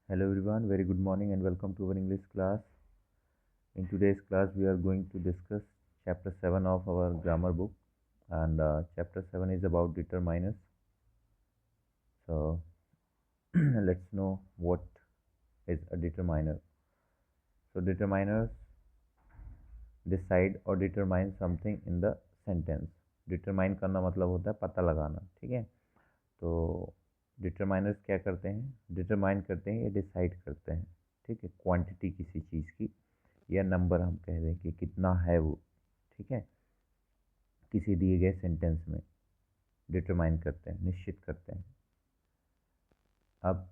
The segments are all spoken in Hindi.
Hello everyone, very good morning and welcome to our English class. In today's class, we are going to discuss chapter 7 of our grammar book, and chapter 7 is about determiners. So, let's know what is a determiner. So, determiners decide or determine something in the sentence. Determine करना मतलब होता है पता लगाना, ठीक है। तो डिटरमाइनर्स क्या करते हैं, डिटरमाइन करते हैं या डिसाइड करते हैं, ठीक है, क्वांटिटी किसी चीज़ की या नंबर हम कह दें कि कितना है वो, ठीक है, किसी दिए गए सेंटेंस में डिटरमाइन करते हैं, निश्चित करते हैं। अब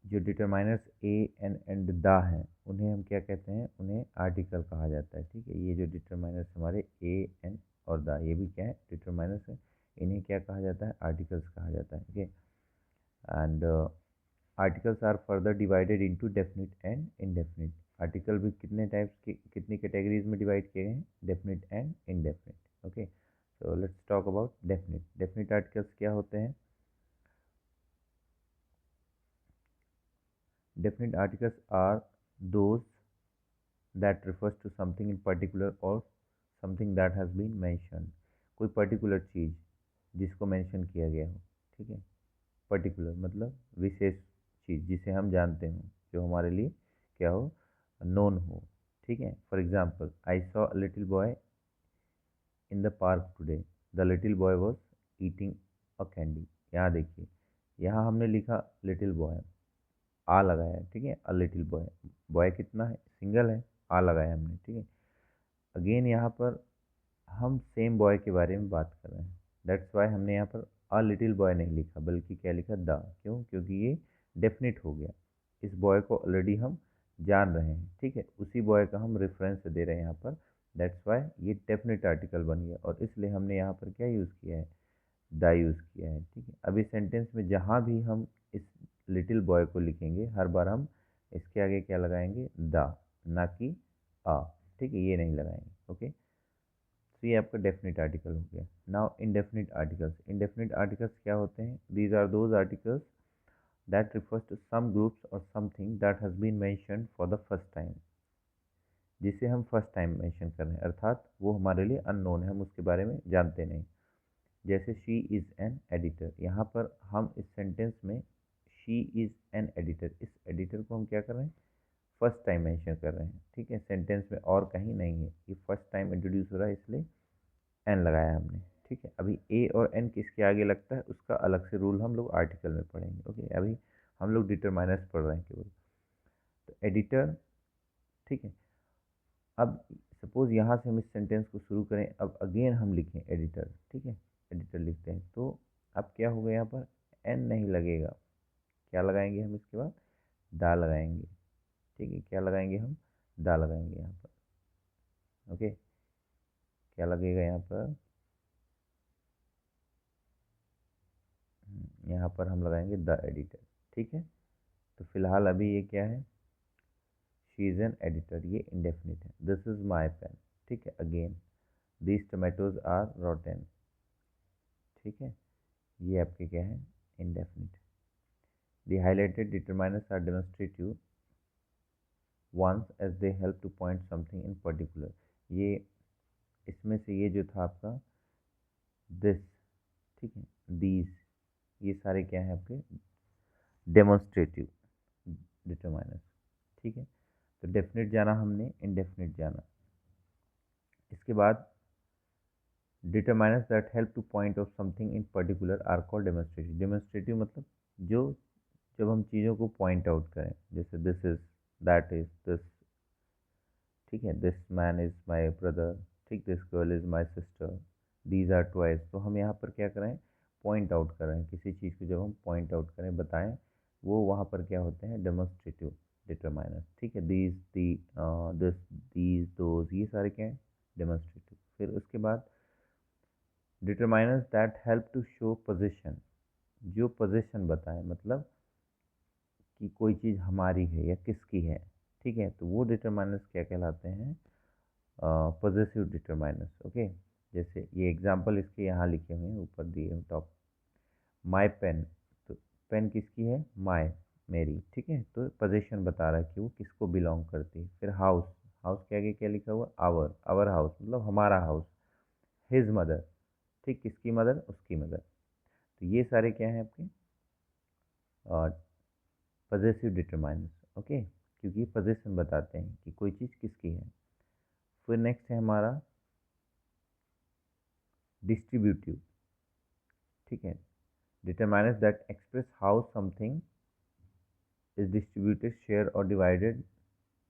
जो डिटरमाइनर्स ए एंड द हैं उन्हें हम क्या कहते हैं, उन्हें आर्टिकल कहा जाता है, ठीक है। ये जो डिटरमाइनर्स हमारे ए एन और द, ये भी क्या है, डिटरमाइनर्स है। इन्हें क्या कहा जाता है, आर्टिकल्स कहा जाता है, ठीक है। And articles are further divided into definite and indefinite. Article भी कितने टाइप्स के, कितनी कैटेगरीज में डिवाइड किए गए हैं, definite and indefinite. Okay, so let's talk about definite. Definite articles क्या होते हैं? Definite articles are those that refers to something in particular or something that has been mentioned। कोई पर्टिकुलर चीज़ जिसको मेंशन किया गया हो, ठीक है। पर्टिकुलर मतलब विशेष चीज़ जिसे हम जानते हों, जो हमारे लिए क्या हो, नोन हो, ठीक है। For example, I saw a little boy in the park today, the little boy was eating a candy. यहाँ देखिए, यहाँ हमने लिखा लिटिल बॉय, आ लगाया है, ठीक है, अ लिटिल बॉय। बॉय कितना है, सिंगल है, आ लगाया हमने, ठीक है। अगेन यहाँ पर हम सेम बॉय के बारे में बात कर रहे हैं, दैट्स वाई हमने यहाँ पर अ लिटिल बॉय नहीं लिखा, बल्कि क्या लिखा, द। क्यों? क्योंकि ये डेफिनिट हो गया, इस बॉय को ऑलरेडी हम जान रहे हैं, ठीक है, उसी बॉय का हम रेफरेंस दे रहे हैं यहाँ पर, दैट्स वाई ये डेफिनिट आर्टिकल बन गया, और इसलिए हमने यहाँ पर क्या यूज़ किया है, द यूज़ किया है, ठीक है। अभी सेंटेंस में जहाँ भी हम इस लिटिल बॉय को लिखेंगे, हर बार हम इसके आगे क्या लगाएंगे, द, ना कि आ, ठीक है, ये नहीं लगाएंगे। ओके, तो ये आपका डेफिनेट आर्टिकल हो गया। Now indefinite articles. Indefinite articles क्या होते हैं? These are those articles that refers to some groups और something that has been mentioned for the first time, जिसे हम फर्स्ट टाइम मेंशन कर रहे हैं, अर्थात वो हमारे लिए अननोन है, हम उसके बारे में जानते नहीं। जैसे शी इज़ एन एडिटर, यहाँ पर हम इस सेंटेंस में शी इज़ एन एडिटर, इस एडिटर को हम क्या कर रहे हैं, फर्स्ट टाइम मेंशन कर रहे हैं, ठीक है। सेंटेंस में और कहीं नहीं है, ये फर्स्ट टाइम इंट्रोड्यूस हो रहा है, इसलिए एन लगाया हमने, ठीक है। अभी ए और एन किसके आगे लगता है, उसका अलग से रूल हम लोग आर्टिकल में पढ़ेंगे। ओके, अभी हम लोग डिटरमाइनर्स पढ़ रहे हैं केवल। तो एडिटर, ठीक है। अब सपोज यहाँ से हम इस सेंटेंस को शुरू करें, अब अगेन हम लिखें एडिटर, ठीक है, एडिटर लिखते हैं, तो अब क्या होगा, यहाँ पर एन नहीं लगेगा, क्या लगाएंगे हम इसके बाद, दा लगाएंगे, ठीक है। क्या लगाएंगे हम, दा लगाएंगे यहाँ पर। ओके, क्या लगेगा यहाँ पर, यहाँ पर हम लगाएंगे द एडिटर, ठीक है। तो फिलहाल अभी ये क्या है, शी इज़ एन एडिटर, ये इंडेफिनिट है। दिस इज़ माई पेन, ठीक है। Again, these tomatoes are rotten, ठीक है, ये आपके क्या है, indefinite. The highlighted determiners are demonstrative ones as they help to point something in particular. ये इसमें से ये जो था आपका दिस, ठीक है, दीज, ये सारे क्या हैं आपके डेमोन्स्ट्रेटिव डिटरमाइनर्स, ठीक है। तो डेफिनेट जाना हमने, इनडेफिनेट जाना। इसके बाद determiners that help to point of something in particular are called demonstrative. Demonstrative मतलब जो, जब हम चीज़ों को पॉइंट आउट करें, जैसे this is, that is, this, ठीक है, this man is my brother, ठीक, this girl is my sister, these are toys. तो हम यहाँ पर क्या करें, पॉइंट आउट करें किसी चीज़ को, जब हम पॉइंट आउट करें, बताएं, वो वहाँ पर क्या होते हैं, डेमोन्स्ट्रेटिव डिटरमाइनर्स, ठीक है। These, the, this, these, those, ये सारे क्या हैं, डेमोन्स्ट्रेटिव। फिर उसके बाद determiners that help to show position, जो पोजीशन बताए, मतलब कि कोई चीज़ हमारी है या किसकी है, ठीक है, तो वो डिटरमाइनर्स क्या कहलाते हैं, पॉजिटिव डिटरमाइनर्स। ओके, जैसे ये एग्जांपल इसके यहाँ लिखे हुए हैं, ऊपर दिए हैं टॉप। माय पेन, तो पेन किसकी है, माय, मेरी, ठीक है। तो पोजीशन बता रहा है कि वो किसको बिलोंग करती है। फिर हाउस, हाउस के आगे क्या लिखा हुआ, आवर, आवर हाउस मतलब हमारा हाउस। हिज मदर, ठीक, किसकी मदर, उसकी मदर। तो ये सारे क्या हैं आपके पजेसिव डिटरमाइनर्स, ओके, क्योंकि पोजीशन बताते हैं कि कोई चीज़ किसकी है। फिर नेक्स्ट है हमारा डिस्ट्रीब्यूटिव, ठीक है। Determiners that express how something is distributed, shared or divided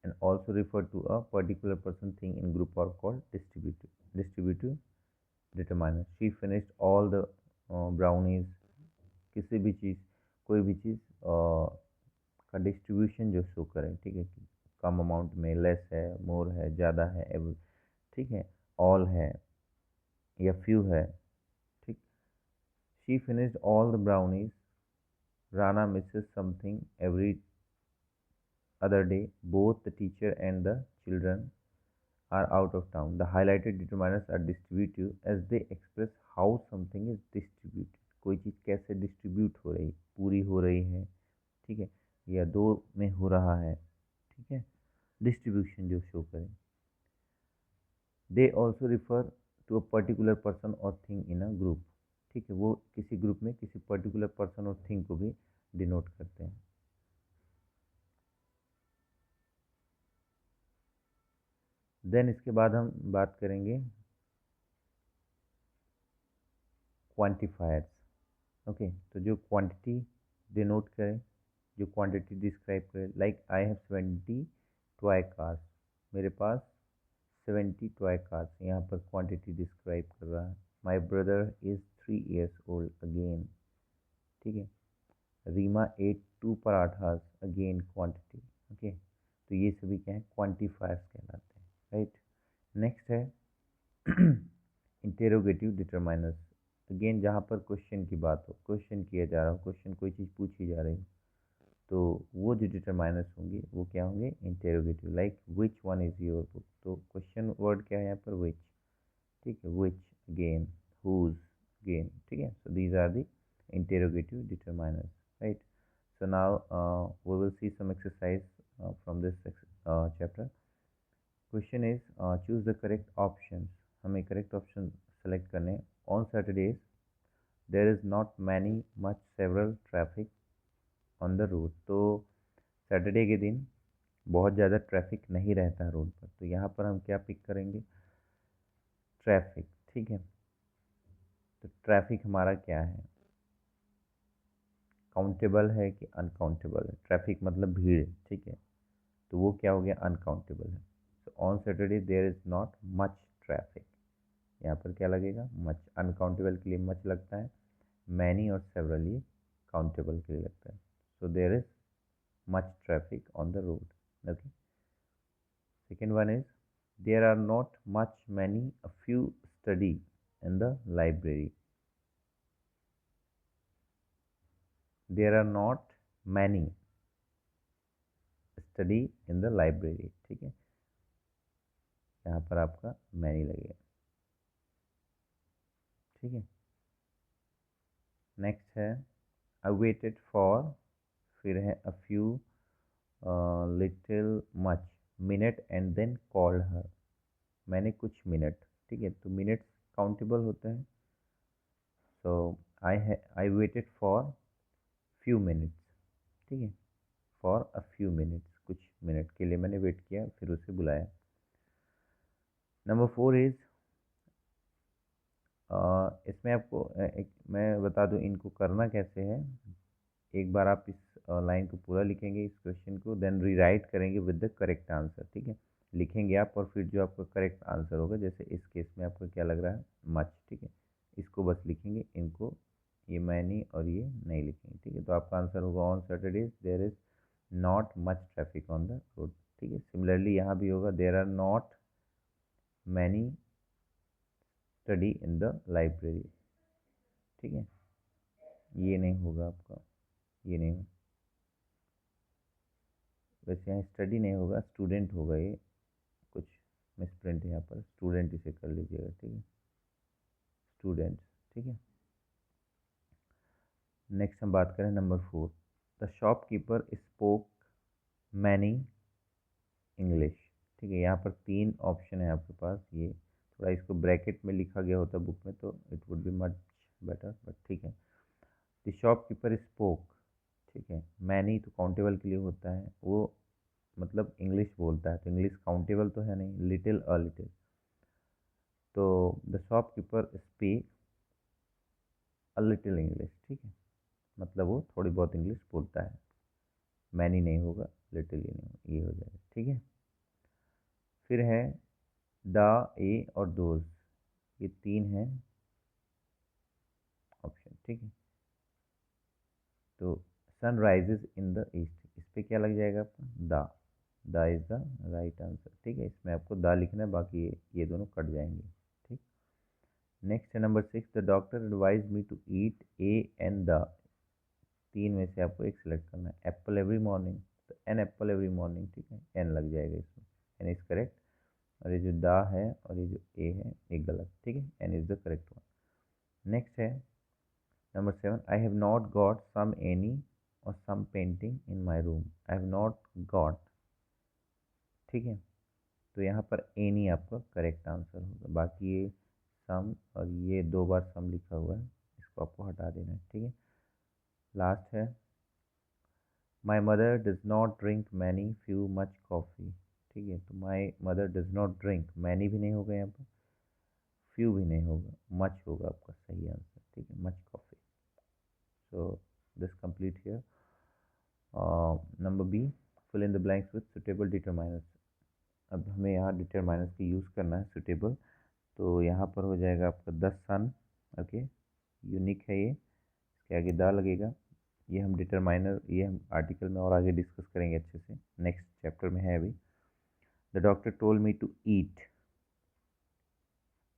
and also refer to a particular person, thing in group are called distributive determinants. She finished all the brownies। किसी भी चीज़, कोई भी चीज़ का डिस्ट्रीब्यूशन जो शो करें, ठीक है, कि कम अमाउंट में, लेस है, मोर है, ज़्यादा है, ठीक है, ऑल है या फ्यू है, ठीक। She finished all the brownies, Rana Mrs something every other day, both the teacher and the children are out of town. The highlighted determinants are distributive as they express how something is distributed. कोई चीज़ कैसे डिस्ट्रीब्यूट हो रही, पूरी हो रही है, ठीक है, या दो में हो रहा है, ठीक है, डिस्ट्रीब्यूशन जो शो करें। They also refer to a particular person और थिंग इन अ ग्रुप, ठीक है, वो किसी ग्रुप में किसी पर्टिकुलर पर्सन और थिंग को भी डिनोट करते हैं। देन इसके बाद हम बात करेंगे क्वांटिफायर्स, ओके। तो जो क्वांटिटी डिनोट करें, जो क्वांटिटी डिस्क्राइब करें, like I have 70 toy cars, मेरे पास 70 टॉय कार्स, यहाँ पर क्वांटिटी डिस्क्राइब कर रहा है। My brother is 3 years old, again, ठीक है। Reema ate 2 parathas, again quantity, okay. तो ये सभी क्या है, क्वांटिफायर्स कहलाते हैं, राइट। नेक्स्ट है इंटेरोगेटिव डिटरमाइनर्स। अगेन जहाँ पर क्वेश्चन की बात हो, क्वेश्चन किया जा रहा हो, क्वेश्चन कोई चीज़ पूछी जा रही हो, तो वो जो डिटरमाइनर्स होंगे वो क्या होंगे, interrogative. Like which one is your book, तो क्वेश्चन वर्ड क्या है यहाँ पर, विच, ठीक है, विच, अगेन, हुज, अगेन, ठीक है। So these are the interrogative determiners, right. So now we will see some exercise from this chapter. Question is choose the correct option, हमें करेक्ट ऑप्शन सेलेक्ट करने। On Saturdays there is not many much several traffic on the road, तो सैटरडे के दिन बहुत ज़्यादा ट्रैफिक नहीं रहता है रोड पर, तो यहाँ पर हम क्या पिक करेंगे, ट्रैफिक, ठीक है। तो ट्रैफिक हमारा क्या है, काउंटेबल है कि अनकाउंटेबल है, ट्रैफिक मतलब भीड़, ठीक है, तो वो क्या हो गया, अनकाउंटेबल है। तो on Saturday there is not much traffic, यहाँ पर क्या लगेगा, मच। अनकाउंटेबल के लिए मच लगता है, मैनी और सेवरल ये काउंटेबल के लिए लगता है। So there is much traffic on the road, okay. Second one is there are not much many a few study in the library, there are not many study in the library, ठीक है, यहाँ पर आपका मैनी लगेगा, ठीक है। नेक्स्ट है आई वेटेड फॉर, फिर है a few little much minute and then called her, मैंने कुछ मिनट, ठीक है, तो मिनट्स काउंटेबल होते हैं। So I waited for few minutes, ठीक है, फॉर अ फ्यू मिनट्स, कुछ मिनट के लिए मैंने वेट किया, फिर उसे बुलाया। नंबर 4 इज इसमें आपको एक मैं बता दूं इनको करना कैसे है। एक बार आप इस लाइन को पूरा लिखेंगे, इस क्वेश्चन को, देन रीराइट करेंगे विद द करेक्ट आंसर, ठीक है। लिखेंगे आप और फिर जो आपका करेक्ट आंसर होगा, जैसे इस केस में आपका क्या लग रहा है, मच, ठीक है, इसको बस लिखेंगे, इनको ये मैनी और ये नहीं लिखेंगे, ठीक है। तो आपका आंसर होगा on Saturdays there is not much traffic on the road, ठीक है। सिमिलरली यहाँ भी होगा there are not many study in the library, ठीक है, ये नहीं होगा आपका, ये नहीं होगा, वैसे यहाँ स्टडी नहीं होगा, स्टूडेंट होगा, ये कुछ मिसप्रिंट है यहाँ पर, स्टूडेंट इसे कर लीजिएगा, ठीक है, स्टूडेंट्स, ठीक है। नेक्स्ट हम बात करें number 4, the the shopkeeper spoke many English. ठीक है, यहाँ पर 3 ऑप्शन है आपके पास। ये थोड़ा इसको ब्रैकेट में लिखा गया होता बुक में तो it would be much better, but ठीक है। द शॉपकीपर स्पोक, ठीक है। मैनी तो काउंटेबल के लिए होता है, वो मतलब इंग्लिश बोलता है, तो इंग्लिश काउंटेबल तो है नहीं, लिटिल अ लिटिल। तो the shopkeeper speak a little English, ठीक है, मतलब वो थोड़ी बहुत इंग्लिश बोलता है। मैनी नहीं होगा, लिटिल ही नहीं होगा, ये हो जाएगा, ठीक है। फिर है द, ए और दोज, ये 3 हैं ऑप्शन, ठीक है। तो sun rises in the east, इस पर क्या लग जाएगा आपका? The is the right answer, ठीक है। इसमें आपको द लिखना है, बाकी ये दोनों कट जाएंगे, ठीक। नेक्स्ट है number 6, the doctor advise me to eat a and the, 3 में से आपको एक सिलेक्ट करना है। एप्पल एवरी मॉर्निंग, तो एन एप्पल एवरी मॉर्निंग, ठीक है, एन लग जाएगा इसमें, एन इज करेक्ट। और ये जो द है और ये जो ए है ये गलत, ठीक है, an is the correct one. Next है number 7, I have not got some any और some painting in my room. I have not got, ठीक है, तो यहाँ पर एनी आपका करेक्ट आंसर होगा। बाकी ये सम और ये 2 बार सम लिखा हुआ है, इसको आपको हटा देना है, ठीक है। लास्ट है my mother does not drink many few much coffee, ठीक है। तो my mother does not drink, many भी नहीं होगा यहाँ पर, फ्यू भी नहीं होगा, मच होगा आपका सही आंसर, ठीक है, much coffee. So this complete here. Number B, fill in the blanks with suitable determiners. अब हमें यहाँ डिटरमाइनर्स की यूज़ करना है, सुटेबल। तो यहाँ पर हो जाएगा आपका 10 सन, ओके, यूनिक है ये, इसके आगे दा लगेगा। ये हम डिटरमाइनर, ये हम आर्टिकल में और आगे डिस्कस करेंगे अच्छे से, नेक्स्ट चैप्टर में है अभी। The doctor told me to eat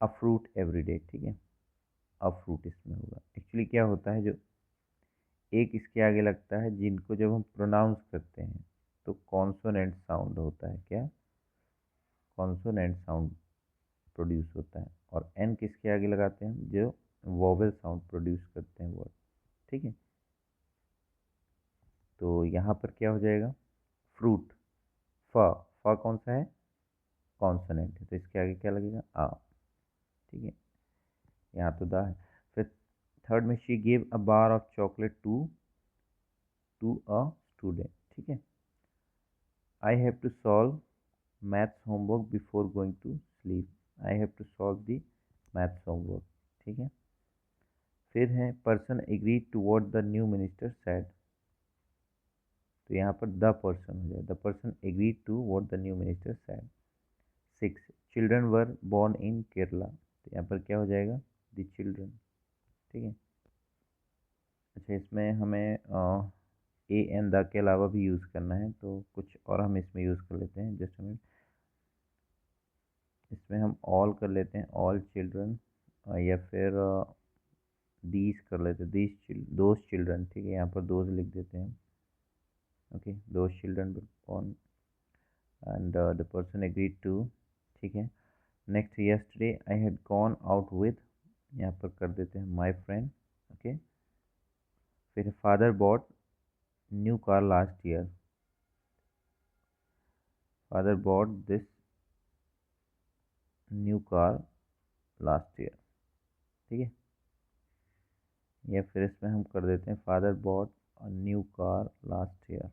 a fruit every day, ठीक है, अ फ्रूट इसमें होगा। एक्चुअली क्या होता है, जो एक इसके आगे लगता है, जिनको जब हम प्रोनाउंस करते हैं तो कॉन्सोनेंट साउंड होता है, क्या, कॉन्सोनेंट साउंड प्रोड्यूस होता है। और एन किसके आगे लगाते हैं हम, जो वोवेल साउंड प्रोड्यूस करते हैं वर्ड, ठीक है। तो यहाँ पर क्या हो जाएगा, फ्रूट, फ, फ कौन सा है, कॉन्सोनेंट है, तो इसके आगे क्या लगेगा, आ, ठीक है, यहाँ तो दा है। फिर थर्ड में she gave a bar of chocolate to a student, ठीक है। I have to solve maths homework before going to sleep, I have to solve the maths homework, ठीक है। फिर है person agreed to what the new minister said, तो यहाँ पर द पर्सन हो जाए, the person agreed to what the new minister said. 6, children were born in Kerala, तो यहाँ पर क्या हो जाएगा, द चिल्ड्रन, ठीक है। अच्छा, इसमें हमें ए एन द के अलावा भी यूज़ करना है, तो कुछ और हम इसमें यूज़ कर लेते हैं, जस्ट हमें इसमें हम ऑल कर लेते हैं, ऑल चिल्ड्रन, या फिर दीज कर लेते हैं, दोज चिल्ड्रन, ठीक है, यहाँ पर दोज लिख देते हैं, okay, those children born and the person agreed to, ठीक है। Next, yesterday I had gone out with, यहाँ पर कर देते हैं माई फ्रेंड, ओके। फिर father bought new car last year, father bought this new car last year, ठीक है। या फिर इसमें हम कर देते हैं father bought a new car last year,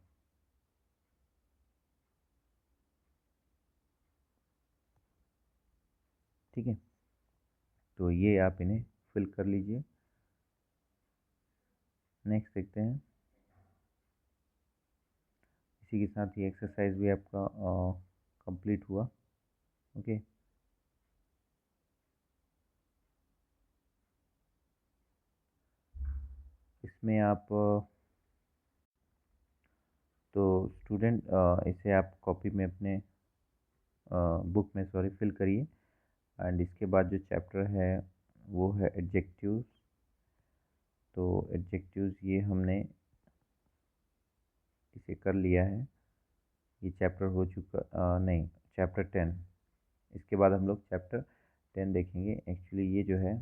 ठीक है। तो ये आप इन्हें फिल कर लीजिए। नेक्स्ट देखते हैं, इसी के साथ ये एक्सरसाइज भी आपका कंप्लीट हुआ, ओके। इसमें आप तो स्टूडेंट इसे आप कॉपी में अपने बुक में, सॉरी, फिल करिए। एंड इसके बाद जो चैप्टर है वो है एडजेक्टिव्स। तो एडजेक्टिव्स ये हमने इसे कर लिया है, ये चैप्टर हो चुका, नहीं, चैप्टर 10। इसके बाद हम लोग चैप्टर 10 देखेंगे। एक्चुअली ये जो है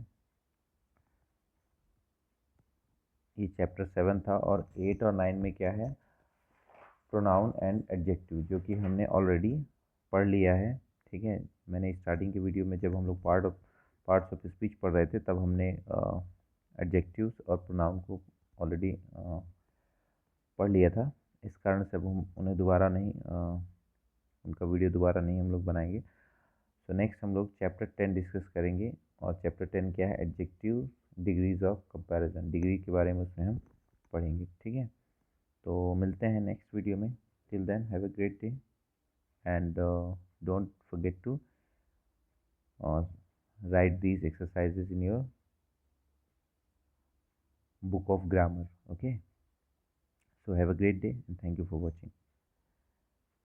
ये चैप्टर 7 था, और 8 और 9 में क्या है, प्रोनाउन एंड एडजेक्टिव, जो कि हमने ऑलरेडी पढ़ लिया है। ठीक है, मैंने स्टार्टिंग के वीडियो में जब हम लोग पार्ट्स ऑफ स्पीच पढ़ रहे थे, तब हमने एडजेक्टिव्स और प्रोनाउन को ऑलरेडी पढ़ लिया था। इस कारण से अब हम उन्हें दोबारा नहीं उनका वीडियो दोबारा नहीं हम लोग बनाएंगे। सो नेक्स्ट हम लोग चैप्टर 10 डिस्कस करेंगे, और चैप्टर 10 क्या है, adjective degrees of comparison, degree के बारे में उसमें हम पढ़ेंगे। ठीक है, तो मिलते हैं नेक्स्ट वीडियो में। Till then have a great day, and don't forget to write these exercises in your book of grammar. Okay, so have a great day and thank you for watching.